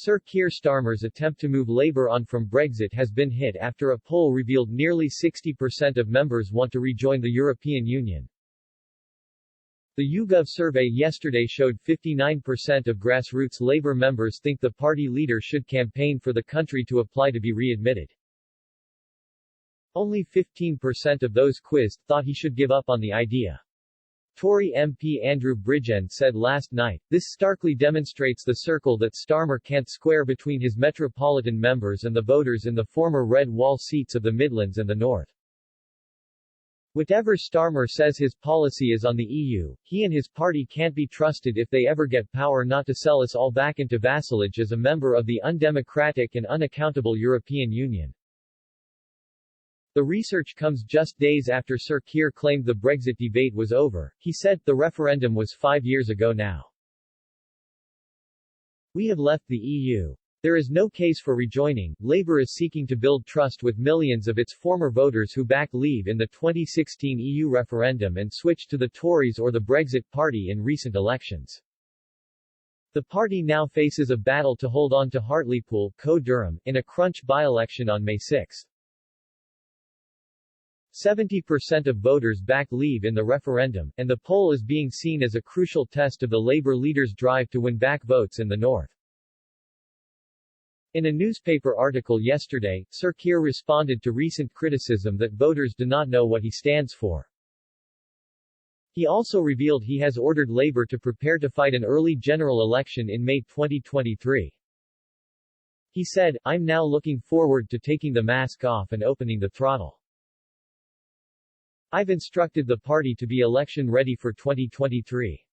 Sir Keir Starmer's attempt to move Labour on from Brexit has been hit after a poll revealed nearly 60% of members want to rejoin the European Union. The YouGov survey yesterday showed 59% of grassroots Labour members think the party leader should campaign for the country to apply to be readmitted. Only 15% of those quizzed thought he should give up on the idea. Tory MP Andrew Bridgen said last night, "This starkly demonstrates the circle that Starmer can't square between his metropolitan members and the voters in the former Red Wall seats of the Midlands and the North. Whatever Starmer says his policy is on the EU, he and his party can't be trusted if they ever get power not to sell us all back into vassalage as a member of the undemocratic and unaccountable European Union." The research comes just days after Sir Keir claimed the Brexit debate was over. He said, "The referendum was 5 years ago now. We have left the EU. There is no case for rejoining. Labour is seeking to build trust with millions of its former voters who backed Leave in the 2016 EU referendum and switched to the Tories or the Brexit Party in recent elections. The party now faces a battle to hold on to Hartlepool, Co-Durham, in a crunch by-election on May 6. 70% of voters backed Leave in the referendum, and the poll is being seen as a crucial test of the Labour leader's drive to win back votes in the North. In a newspaper article yesterday, Sir Keir responded to recent criticism that voters do not know what he stands for. He also revealed he has ordered Labour to prepare to fight an early general election in May 2023. He said, "I'm now looking forward to taking the mask off and opening the throttle. I've instructed the party to be election-ready for 2023.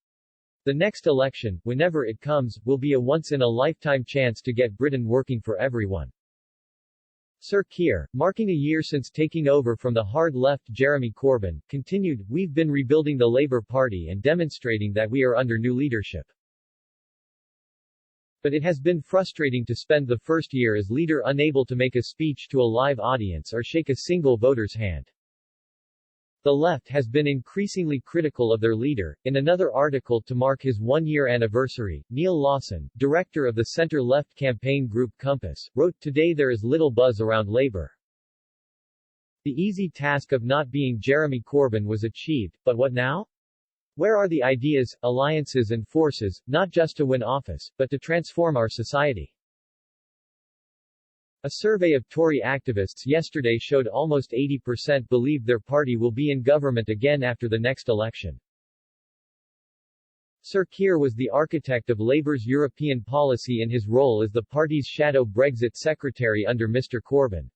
The next election, whenever it comes, will be a once-in-a-lifetime chance to get Britain working for everyone." Sir Keir, marking a year since taking over from the hard-left Jeremy Corbyn, continued, "We've been rebuilding the Labour Party and demonstrating that we are under new leadership. But it has been frustrating to spend the first year as leader unable to make a speech to a live audience or shake a single voter's hand. The left has been increasingly critical of their leader." In another article to mark his one-year anniversary, Neil Lawson, director of the centre-left campaign group Compass, wrote, "Today there is little buzz around Labour. The easy task of not being Jeremy Corbyn was achieved, but what now? Where are the ideas, alliances and forces, not just to win office, but to transform our society?" A survey of Tory activists yesterday showed almost 80% believe their party will be in government again after the next election. Sir Keir was the architect of Labour's European policy in his role as the party's shadow Brexit secretary under Mr Corbyn.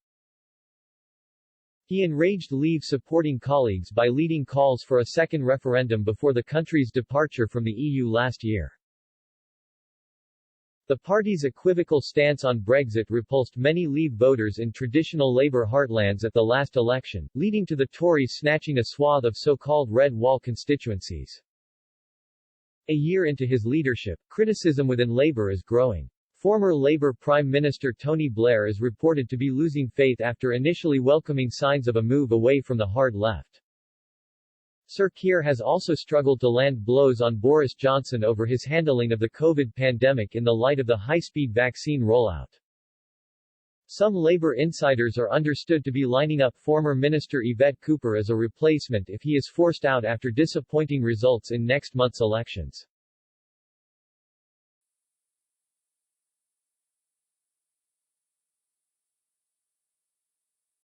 He enraged Leave-supporting colleagues by leading calls for a second referendum before the country's departure from the EU last year. The party's equivocal stance on Brexit repulsed many Leave voters in traditional Labour heartlands at the last election, leading to the Tories snatching a swath of so-called Red Wall constituencies. A year into his leadership, criticism within Labour is growing. Former Labour Prime Minister Tony Blair is reported to be losing faith after initially welcoming signs of a move away from the hard left. Sir Keir has also struggled to land blows on Boris Johnson over his handling of the COVID pandemic in the light of the high-speed vaccine rollout. Some Labour insiders are understood to be lining up former Minister Yvette Cooper as a replacement if he is forced out after disappointing results in next month's elections.